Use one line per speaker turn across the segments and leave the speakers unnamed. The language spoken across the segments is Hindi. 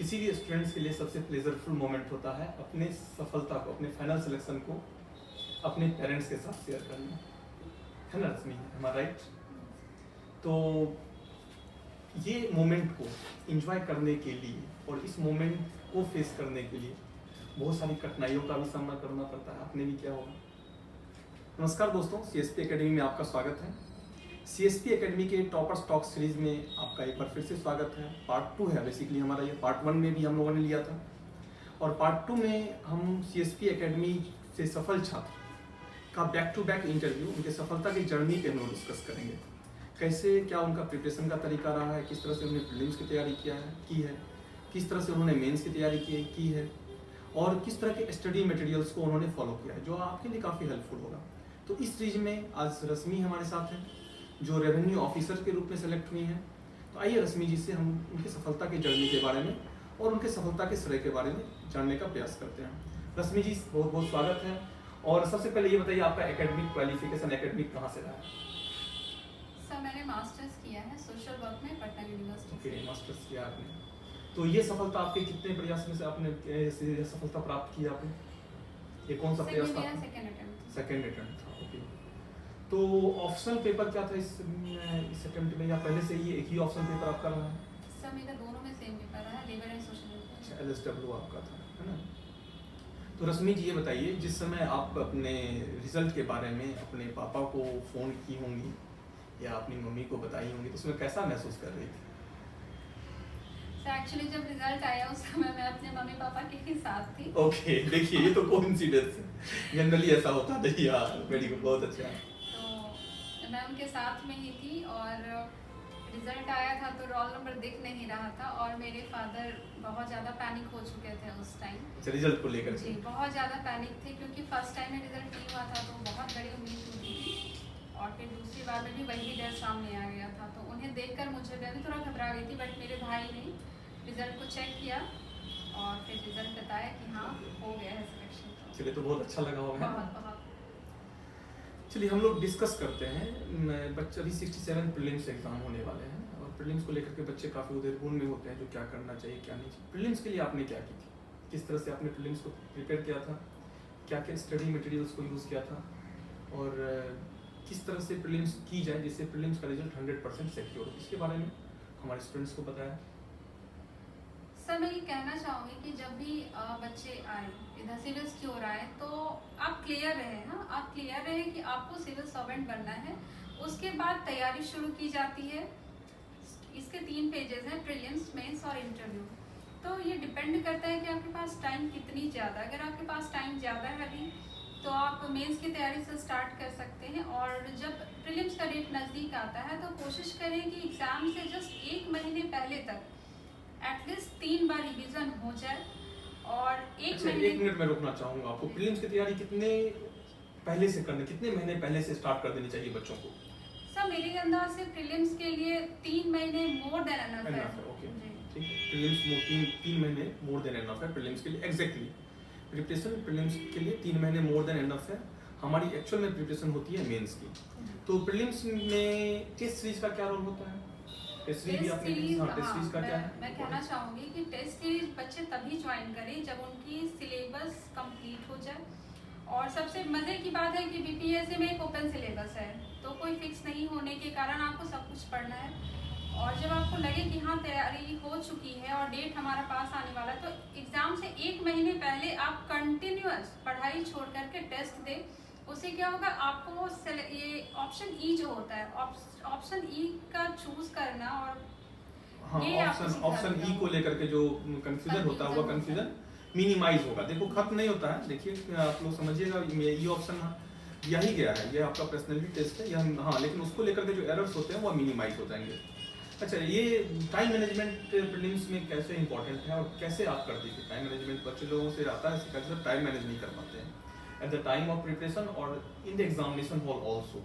किसी भी स्टूडेंट्स के लिए सबसे प्लेजरफुल मोमेंट होता है अपने सफलता को, अपने फाइनल सिलेक्शन को अपने पेरेंट्स के साथ शेयर करना, है ना रश्मि, हमारा राइट? तो ये मोमेंट को एंजॉय करने के लिए और इस मोमेंट को फेस करने के लिए बहुत सारी कठिनाइयों का भी सामना करना पड़ता है। आपने भी क्या होगा। नमस्कार दोस्तों, CSP एकेडमी में आपका स्वागत है। CSP एकेडमी के टॉपर्स टॉक सीरीज में आपका एक बार फिर से स्वागत है। पार्ट 2 है बेसिकली हमारा ये। पार्ट 1 में भी हम लोगों ने लिया था और पार्ट 2 में हम CSP एकेडमी से सफल छात्र का बैक टू बैक इंटरव्यू, उनके सफलता की जर्नी पे हम लोग डिस्कस करेंगे। कैसे क्या उनका प्रिपरेशन का तरीका रहा है, किस तरह से उन्होंने प्रीलिम्स की तैयारी की है, किस तरह से उन्होंने मेंस की तैयारी की है और किस तरह के स्टडी मटेरियल्स को उन्होंने फॉलो किया है, जो आपके लिए काफ़ी हेल्पफुल होगा। तो इस सीरीज में आज रश्मि हमारे साथ हैं, जो रेवेन्यू ऑफिसर के रूप में सेलेक्ट हुई हैं। तो आइए रश्मि जी से हम उनकी सफलता की जर्नी के बारे में और उनके सफलता के श्रेय के बारे में जानने का प्रयास करते हैं। रश्मि जी, बहुत बहुत स्वागत है। और सबसे पहले ये बताइए, आपका एकेडमिक क्वालिफिकेशन एकेडमिक कहाँ से रहा है?
सर, मैंने मास्टर्स किया है सोशल वर्क में पटना यूनिवर्सिटी।
ओके, मास्टर्स किया आपने। तो ये सफलता आपके कितने प्रयास में से आपने सफलता प्राप्त की आपने? ये कौन सा प्रयास था? सेकंड अटेम्प्ट था। ओके, तो ऑप्शनल पेपर क्या था इस अटेम्प्ट में, या पहले से ये एक ही ऑप्शनल पेपर आपका रहा है?
सर, मेरा दोनों में सेम पेपर रहा, लेबर एंड सोशल वर्क।
अच्छा, LSW आपका था, है ना? तो रश्मि जी ये बताइए, जिस समय आप अपने रिजल्ट के बारे में अपने पापा को फ़ोन की होंगी या अपनी मम्मी को बताई होंगी, तो उसमें कैसा महसूस कर रही थी?
सर, एक्चुअली जब रिजल्ट आया उस समय मैं अपने मम्मी पापा के ही साथ थी।
ओके, देखिए ये तो कोइंसिडेंस है, जनरली ऐसा होता है। देखिए यार, वेरी गुड, बहुत अच्छा।
तो मैं उनके साथ में ही थी और रिजल्ट आया था तो रोल नंबर दिख नहीं रहा था और मेरे फादर बहुत ज़्यादा पैनिक हो चुके थे उस टाइम।
अच्छा, रिजल्ट को लेकर?
जी, बहुत ज़्यादा पैनिक थे क्योंकि फर्स्ट टाइम में रिजल्ट नहीं हुआ था तो बहुत बड़ी उम्मीद टूटी थी और फिर दूसरी बार में भी वही डर सामने आ गया था। तो उन्हें देखकर मुझे, मैं भी थोड़ा घबरा गई थी, बट मेरे भाई ने रिजल्ट को चेक किया और फिर रिजल्ट बताया कि हाँ हो गया है सिलेक्शन।
चलिए, तो बहुत अच्छा लगा होगा।
बहुत।
चलिए हम लोग डिस्कस करते हैं। बच्चे अभी 67 प्रीलिम्स एग्जाम होने वाले हैं और प्रीलिम्स को लेकर के बच्चे काफ़ी उधेड़बुन में होते हैं, जो क्या करना चाहिए क्या नहीं चाहिए। प्रीलिम्स के लिए आपने क्या की थी, किस तरह से आपने प्रीलिम्स को प्रिपेयर किया था, क्या क्या स्टडी मटेरियल्स को यूज़ किया था और किस तरह से प्रीलिम्स की जाए जिससे प्रीलिम्स का रिजल्ट 100% सिक्योर हो, इसके बारे में हमारे स्टूडेंट्स को बताया।
सर, मैं ये कहना चाहूँगी कि जब भी बच्चे आए इधर सिविल्स की ओर आए तो आप क्लियर रहे। हाँ, आप क्लियर रहे कि आपको सिविल सर्वेंट बनना है। उसके बाद तैयारी शुरू की जाती है। इसके 3 पेजेस हैं, प्रीलिम्स, मेंस और इंटरव्यू। तो ये डिपेंड करता है कि आपके पास टाइम कितनी ज़्यादा। अगर आपके पास टाइम ज़्यादा है अभी तो आप मेंस की तैयारी से स्टार्ट कर सकते हैं और जब प्रीलिम्स का डेट नज़दीक आता है तो कोशिश करें कि एग्ज़ाम से जस्ट 1 महीने पहले तक एटलीस्ट 3 बार रिवीजन हो जाए और एक
मिनट में रोकना चाहूँगा आपको। प्रीलिम्स की तैयारी कितने महीने पहले से स्टार्ट कर देनी चाहिए बच्चों को?
सब मेरे अंदाज से प्रीलिम्स के लिए 3 महीने मोर देन एनफ है।
ओके, ठीक है। प्रीलिम्स 3 महीने मोर देन एनफ है प्रीलिम्स के लिए। एग्जैक्टली, प्रिपरेशन प्रीलिम्स के लिए 3 महीने मोर देन एनफ है। हमारी एक्चुअल में प्रिपरेशन होती है मेंस की। तो प्रीलिम्स में टेस्ट सीरीज का क्या रोल होता है? टेस्ट सीरीज का क्या है?
मैं कहना चाहूँगी कि टेस्ट सीरीज बच्चे तभी ज्वाइन करें जब उनकी सिलेबस कंप्लीट हो जाए। और सबसे मज़े की बात है कि BPSC में एक ओपन सिलेबस है, तो कोई फिक्स नहीं होने के कारण आपको सब कुछ पढ़ना है। और जब आपको लगे कि हाँ तैयारी हो चुकी है और डेट हमारा पास आने वाला है, तो एग्ज़ाम से 1 महीने पहले आप कंटिन्यूअस पढ़ाई छोड़ करके टेस्ट दें। उससे क्या होगा, आपको ये ऑप्शन ई जो होता है, ऑप्शन ई का चूज करना और
हाँ, ऑप्शन ई को लेकर के जो कंफ्यूजन होता है वो कंफ्यूजन मिनिमाइज होगा। देखो, खत्म नहीं होता है। देखिए आप लोग समझिएगा, ये ऑप्शन दिया ही गया है, ये आपका पर्सनैलिटी टेस्ट है यह। हाँ, लेकिन उसको लेकर के जो एरर्स होते हैं वो मिनिमाइज हो जाएंगे। अच्छा, ये टाइम मैनेजमेंट प्रीलिम्स में कैसे इंपॉर्टेंट है और कैसे आप कर दीजिए टाइम मैनेजमेंट? बच्चे लोगों से आता है कैसे टाइम मैनेज नहीं कर पाते हैं at the time of preparation और in the examination hall also,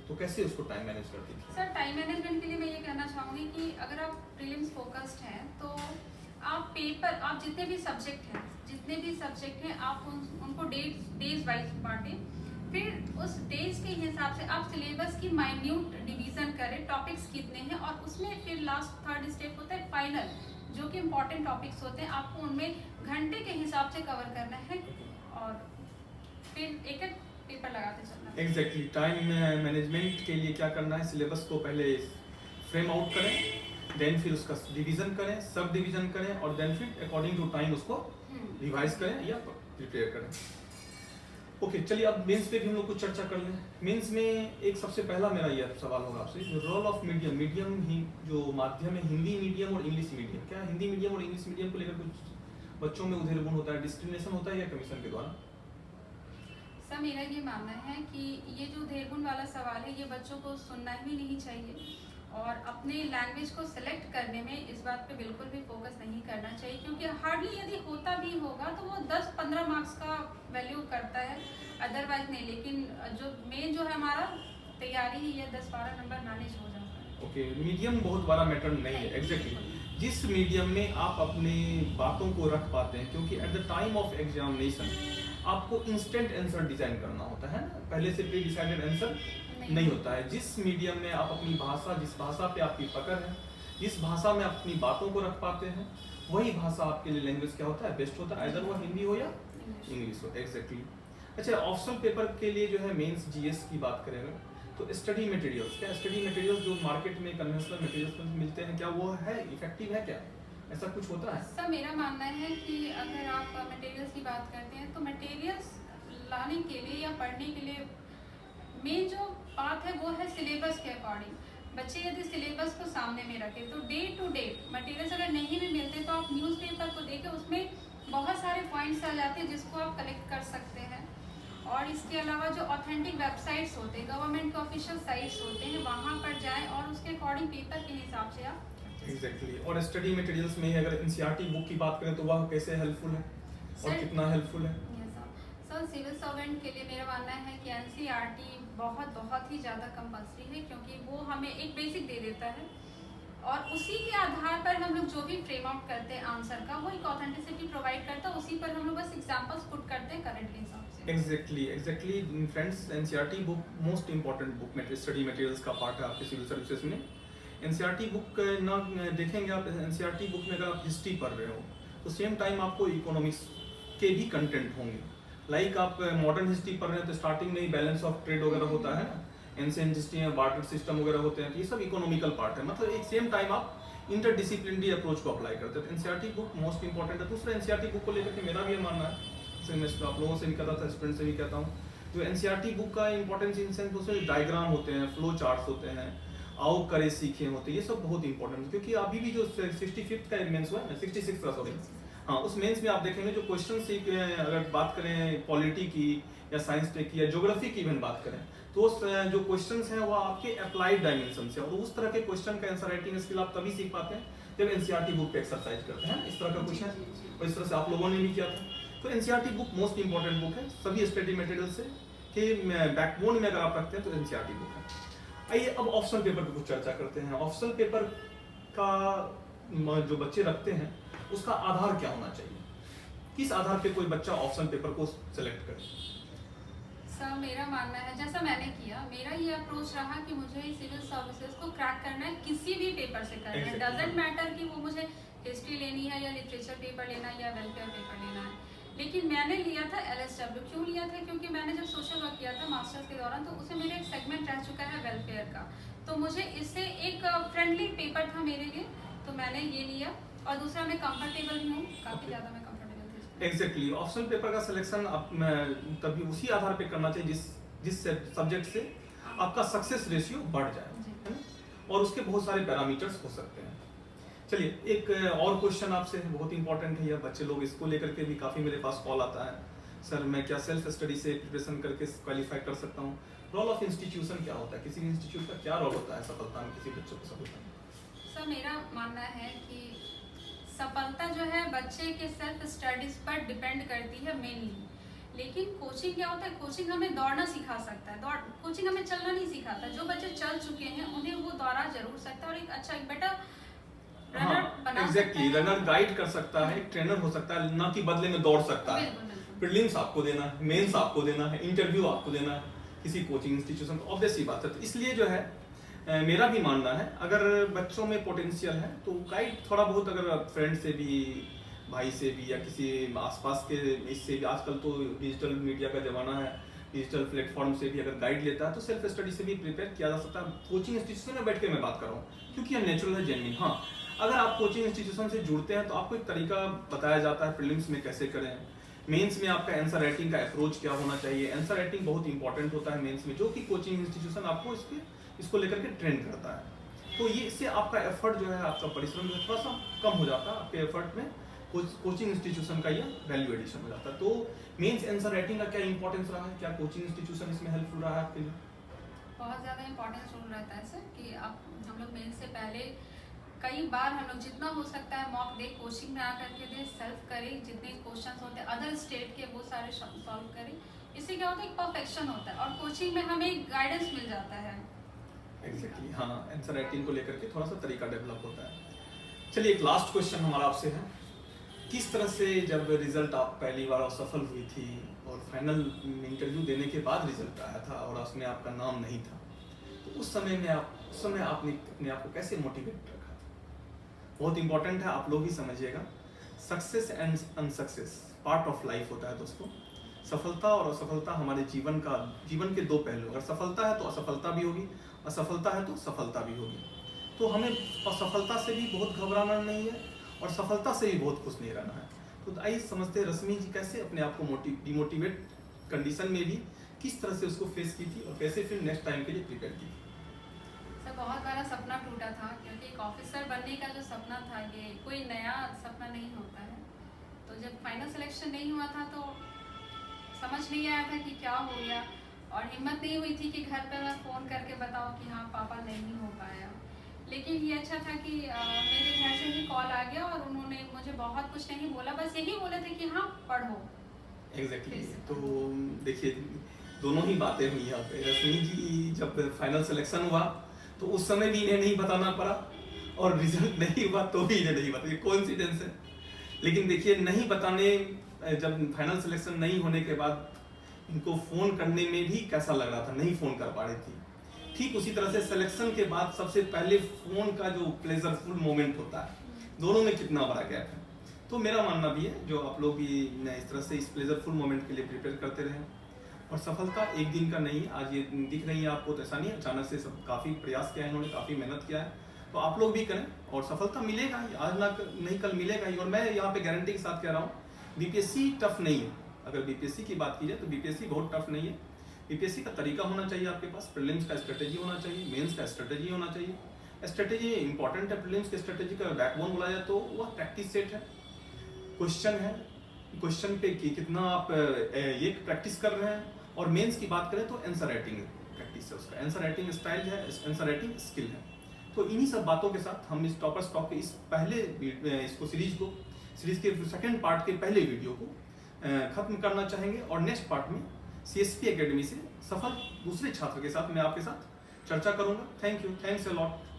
तो कैसे उसको टाइम मैनेज करती थी?
सर, टाइम मैनेजमेंट के लिए मैं ये कहना चाहूँगी कि अगर आप प्रीलिम्स फोकस्ड हैं तो आप पेपर, आप जितने भी सब्जेक्ट हैं आप उनको डेज वाइज बांटें। फिर उस डेज के हिसाब से आप सिलेबस की माइन्यूट डिवीजन करें, टॉपिक्स कितने हैं, और उसमें फिर लास्ट 3rd स्टेप होता है फाइनल, जो कि इम्पोर्टेंट टॉपिक्स होते हैं आपको उनमें घंटे के हिसाब से कवर करना है और फिर एक एक पेपर लगाते चलना है।
एग्जैक्टली टाइम मैनेजमेंट के लिए क्या करना है, सिलेबस को पहले फ्रेम आउट करें, देन फिर उसका डिवीजन करें, सब डिवीजन करें और देन फिर अकॉर्डिंग टू टाइम उसको रिवाइज करें या प्रिपेयर करें। ओके चलिए अब मेंस पे भी हम लोग कुछ चर्चा कर लें। मेंस में एक सबसे पहला मेरा यह सवाल होगा आपसे, रोल ऑफ मीडियम, मीडियम ही जो माध्यम है, हिंदी मीडियम और इंग्लिश मीडियम, क्या हिंदी मीडियम और इंग्लिश मीडियम को लेकर कुछ बच्चों में उधेड़बुन होता है, डिस्क्रिमिनेशन होता है या कमीशन के द्वारा?
सर मेरा ये मानना है कि ये जो उधेड़बुन वाला सवाल है ये बच्चों को सुनना ही नहीं चाहिए और अपने लैंग्वेज को सिलेक्ट करने में इस बात पे बिल्कुल भी फोकस नहीं करना चाहिए, क्योंकि हार्डली यदि होता भी होगा तो वो 10-15 मार्क्स का वैल्यू करता है, अदरवाइज नहीं। लेकिन जो मेन जो है हमारा तैयारी ही ये 10-12 नंबर मैनेज हो जाता है।
ओके मीडियम बहुत बड़ा मैटर नहीं है। एग्जैक्टली जिस मीडियम में आप अपनी बातों को रख पाते हैं, क्योंकि eight the time of examination आपको इंस्टेंट आंसर डिजाइन करना होता है ना, पहले से प्री डिसाइडेड आंसर नहीं होता है। जिस मीडियम में आप अपनी भाषा, जिस भाषा पे आपकी पकड़ है, जिस भाषा में अपनी बातों को रख पाते हैं, वही भाषा आपके लिए लैंग्वेज क्या होता है, बेस्ट होता है, आइदर वो हिंदी हो या इंग्लिश हो। एग्जैक्टली अच्छा ऑप्शनल पेपर के लिए जो है मेंस जीएस की बात करेंगे तो स्टडी मटेरियल्स, क्या स्टडी मटेरियल्स जो मार्केट में कन्वेंशनल मटेरियल्स मिलते हैं क्या वो है इफेक्टिव है, क्या ऐसा कुछ होता है?
सर मेरा मानना है कि अगर आप मटेरियल्स की बात करते हैं तो मटेरियल्स लाने के लिए या पढ़ने के लिए मेन जो बात है वो है सिलेबस के अकॉर्डिंग। बच्चे यदि सिलेबस को सामने में रखें तो डे टू डे मटेरियल्स अगर नहीं भी मिलते तो आप न्यूज़पेपर को देखें, उसमें बहुत सारे पॉइंट्स आ जाते हैं जिसको आप कलेक्ट कर सकते हैं। और इसके अलावा जो ऑथेंटिक वेबसाइट्स होते हैं, गवर्नमेंट के ऑफिशियल साइट्स होते हैं, वहाँ पर जाएं और उसके अकॉर्डिंग पेपर के हिसाब से आप
एग्जैक्टली और स्टडी मटेरियल्स में अगर एनसीईआरटी बुक की बात करें तो वह कैसे हेल्पफुल है और कितना हेल्पफुल है?
सर सिविल सर्वेंट के लिए मेरा मानना है कि एनसीईआरटी बहुत ही ज़्यादा कंपल्सरी है, क्योंकि वो हमें एक बेसिक दे देता है और उसी के आधार पर हम लोग जो भी फ्रेम आउट करते हैं आंसर का वो एक ऑथेंटिसिटी प्रोवाइड करता है, उसी पर हम लोग बस एग्जांपल्स पुट करते हैं करंट हिसाब से।
Exactly friends NCERT book most important book में स्टडी मटेरियल्स का पार्ट है आपके सिविल सर्विसेज में। एनसीईआरटी बुक ना देखेंगे आप, एनसीईआरटी बुक में अगर आप हिस्ट्री पढ़ रहे हो तो सेम टाइम आपको इकोनॉमिक्स के भी कंटेंट होंगे। लाइक आप मॉडर्न हिस्ट्री पढ़ रहे हैं तो स्टार्टिंग में ही बैलेंस ऑफ ट्रेड वगैरह होता है ना, एंशिएंट हिस्ट्री में बार्टर सिस्टम वगैरह होते हैं, तो ये सब इकोनॉमिकल पार्ट है। मतलब एक सेम टाइम आप इंटरडिसिप्लिनरी अप्रोच को अप्लाई करते हैं, तो एनसीईआरटी बुक मोस्ट इंपॉर्टेंट है। दूसरा एनसीईआरटी बुक को लेकर के मेरा भी मानना है, जैसे मैं आप लोगों से भी कहता था, स्टूडेंट से भी कहता हूँ, जो एनसीईआरटी बुक का इंपॉर्टेंस इन सेंस उसमें डायग्राम होते हैं, फ्लो चार्ट्स होते हैं, आओ करे सीखे होते हैं, ये सब बहुत इंपॉर्टेंट है। क्योंकि अभी भी जो 65th का मेंस हुआ है, 66 का सॉरी, हाँ उस मेंस में आप देखेंगे जो क्वेश्चन से अगर बात करें पॉलिटी की या साइंस की या ज्योग्राफी की इवन बात करें तो जो क्वेश्चंस हैं वो आपके अप्लाइड डायमेंशन से, और उस तरह के क्वेश्चन का आंसर राइटिंग स्किल आप तभी सीख पाते हैं जब एनसीईआरटी बुक पे एक्सरसाइज करते हैं। इस तरह का क्वेश्चन और इस तरह से आप लोगों ने भी किया था। तो NCERT book most important book है सभी स्टडी मटेरियल से कि बैकबोन में अगर आप रखते हैं तो एनसीईआरटी बुक है। आइए अब ऑप्शनल पेपर पे कुछ चर्चा करते हैं। ऑप्शनल पेपर का जो बच्चे रखते हैं उसका आधार क्या होना चाहिए, किस आधार पे कोई बच्चा ऑप्शनल पेपर को सिलेक्ट करे?
सर मेरा मानना है, जैसा मैंने किया, मेरा ये अप्रोच रहा कि मुझे सिविल सर्विसेज को क्रैक करना है, किसी भी पेपर से करना है, डजंट मैटर कि वो मुझे हिस्ट्री लेनी है या लिटरेचर पेपर लेना है या वेलफेयर पेपर लेना है। लेकिन मैंने लिया था LSW, क्यों लिया था, क्योंकि मैंने जब सोशल वर्क किया था मास्टर्स के दौरान तो उसमें मेरा एक सेगमेंट रह चुका है वेलफेयर का, तो मुझे इससे एक फ्रेंडली पेपर था मेरे लिए, तो मैंने ये लिया और दूसरा मैं कंफर्टेबल भी हूँ, काफ़ी ज़्यादा मैं कंफर्टेबल थी।
एग्जैक्टली ऑप्शनल पेपर का सिलेक्शन तभी उसी आधार पे करना चाहिए जिस सब्जेक्ट से आपका सक्सेस रेशियो बढ़ जाए, है ना, और उसके बहुत सारे पैरामीटर्स हो सकते हैं। चलिए एक और क्वेश्चन आपसे बहुत इंपॉर्टेंट है, यह बच्चे लोग इसको लेकर के भी काफ़ी मेरे पास कॉल आता है, सर मैं क्या सेल्फ स्टडी से प्रिपरेशन करके क्वालिफाई कर सकता हूँ? रोल ऑफ इंस्टीट्यूशन क्या होता है, किसी इंस्टीट्यूट का क्या रोल होता है सफलता में, किसी बच्चों को सफलता में?
सर मेरा मानना है कि सफलता जो है बच्चे के सेल्फ स्टडीज पर डिपेंड करती है मेनली, लेकिन कोचिंग क्या होता है, कोचिंग हमें दौड़ना सिखा सकता है, कोचिंग हमें चलना नहीं सिखाता। जो बच्चे चल चुके हैं उन्हें वो दौड़ा जरूर सकता है और एक अच्छा एक बेटा रनर बना
एग्जैक्टली रनर गाइड कर सकता है, ट्रेनर हो सकता है, ना कि बदले में दौड़ सकता है। प्रीलिम्स आपको देना है, मेंस आपको देना है, इंटरव्यू आपको देना है किसी कोचिंग इंस्टीट्यूशन को, ऑब्वियस ही बात है। तो इसलिए जो है मेरा भी मानना है अगर बच्चों में पोटेंशियल है तो गाइड थोड़ा बहुत अगर फ्रेंड से भी, भाई से भी, या किसी आसपास के इससे भी, आजकल तो डिजिटल मीडिया का ज़माना है, डिजिटल प्लेटफॉर्म से भी अगर गाइड लेता है तो सेल्फ स्टडी से भी प्रिपेयर किया जा सकता है। कोचिंग इंस्टीट्यूशन में बैठ के मैं बात कर रहा हूँ क्योंकि यह नेचुरल है, जेन्युइन। हाँ, अगर आप कोचिंग इंस्टीट्यूशन से जुड़ते हैं तो आपको एक तरीका बताया जाता है प्रीलिम्स में कैसे करें, मेंस में आपका आंसर राइटिंग का अप्रोच क्या होना चाहिए। आंसर राइटिंग बहुत इंपॉर्टेंट होता है मेंस में, जो कि कोचिंग इंस्टीट्यूशन आपको इसको लेकर के ट्रेन करता है। तो ये इससे आपका एफर्ट जो है, आपका परिश्रम जो है थोड़ा सा कम हो जाता है, आपके एफर्ट में कोचिंग इंस्टीट्यूशन का यह वैल्यू एडिशन हो जाता है। तो मेंस आंसर राइटिंग का क्या इंपॉर्टेंस रहा है, क्या कोचिंग इंस्टीट्यूशन इसमें हेल्पफुल रहा है आपके लिए?
बहुत ज़्यादा इंपॉर्टेंस रोल रहता है सर कि आप, हम लोग मेन से पहले कई बार हम लोग जितना हो सकता है मॉक दे, कोचिंग में आकर के दे, सेल्फ करें, जितने क्वेश्चंस होते हैं अदर स्टेट के वो सारे सॉल्व करें। इससे क्या होता है, एक परफेक्शन होता है और कोचिंग में हमें गाइडेंस मिल जाता है।
एग्जैक्टली, हाँ, आंसर राइटिंग को लेकर के थोड़ा सा तरीका डेवलप होता है। चलिए, एक लास्ट क्वेश्चन हमारा आपसे है, किस तरह से जब रिजल्ट आप पहली बार असफल हुई थी और फाइनल इंटरव्यू देने के बाद रिजल्ट आया था और उसमें आपका नाम नहीं था, तो उस समय आपने अपने आप को कैसे मोटिवेट रखा था? बहुत इंपॉर्टेंट है, आप लोग ही समझिएगा। Success and unsuccess part of life होता है दोस्तों। सफलता और असफलता हमारे जीवन के दो पहलू। अगर सफलता है तो असफलता भी होगी, असफलता है तो सफलता भी होगी। तो हमें असफलता से भी बहुत घबराना नहीं है और सफलता से भी बहुत खुश नहीं रहना है। तो आइए समझते हैं रश्मि जी कैसे अपने आप को डिमोटिवेट कंडीशन में भी किस तरह से उसको फेस की थी और कैसे फिर नेक्स्ट टाइम के लिए प्रिपेयर की थी।
सर, बहुत बड़ा सपना टूटा था क्योंकि एक ऑफिसर बनने का जो सपना था, ये कोई नया सपना नहीं होता है। तो जब फाइनल सिलेक्शन नहीं हुआ था तो समझ नहीं आया था कि क्या हो गया, और हिम्मत नहीं हुई थी कि घर पे मैं फ़ोन करके बताऊं कि हाँ पापा नहीं हो पाया। लेकिन ये अच्छा था कि मेरे घर से ही कॉल आ गया और उन्होंने मुझे बहुत कुछ नहीं बोला, बस यही बोले थे कि हाँ पढ़ो।
एग्जैक्टली। तो देखिए, दोनों ही बातें हुई यहाँ पे। रश्मि जी जब फाइनल सिलेक्शन हुआ तो उस समय भी इन्हें नहीं बताना पड़ा और रिजल्ट नहीं हुआ तो भी इन्हें नहीं बताया, ये कोइंसिडेंस है। लेकिन देखिए, नहीं बताने, जब फाइनल सिलेक्शन नहीं होने के बाद इनको फ़ोन करने में भी कैसा लग रहा था, नहीं फ़ोन कर पा रही थी। ठीक उसी तरह से सिलेक्शन के बाद सबसे पहले फ़ोन का जो प्लेजरफुल मोमेंट होता है, दोनों में कितना बड़ा गैप है। तो मेरा मानना भी है, जो आप लोग भी इस तरह से इस प्लेजरफुल मोमेंट के लिए प्रिपेयर करते रहें। और सफलता एक दिन का नहीं, आज ये दिख रही है आपको तो ऐसा नहीं है, अचानक से सब काफ़ी प्रयास किया है इन्होंने, काफ़ी मेहनत किया है। तो आप लोग भी करें और सफलता मिलेगा ही, आज ना नहीं कल मिलेगा ही। और मैं यहाँ पे गारंटी के साथ कह रहा हूँ, बीपीएससी टफ नहीं है। अगर बीपीएससी की बात की जाए तो बीपीएससी बहुत टफ नहीं है। बीपीएससी का तरीका होना चाहिए आपके पास, प्रीलिम्स का स्ट्रेटेजी होना चाहिए, मेंस का स्ट्रेटेजी होना चाहिए। स्ट्रेटेजी इंपॉर्टेंट है, प्रीलिम्स की स्ट्रेटेजी का बैकबोन बोला जाए तो वह प्रैक्टिस सेट है, क्वेश्चन है, क्वेश्चन पे कितना आप ये प्रैक्टिस कर रहे हैं। और मेंस की बात करें तो आंसर राइटिंग प्रैक्टिस है, उसका आंसर राइटिंग स्टाइल है, आंसर राइटिंग स्किल है। तो इन्हीं सब बातों के साथ हम इस टॉपर्स टॉक के इस पहले सीरीज के सेकंड पार्ट के पहले वीडियो को खत्म करना चाहेंगे। और नेक्स्ट पार्ट में CSP एकेडमी से सफल दूसरे छात्र के साथ मैं आपके साथ चर्चा करूंगा। Thank you, thanks a lot.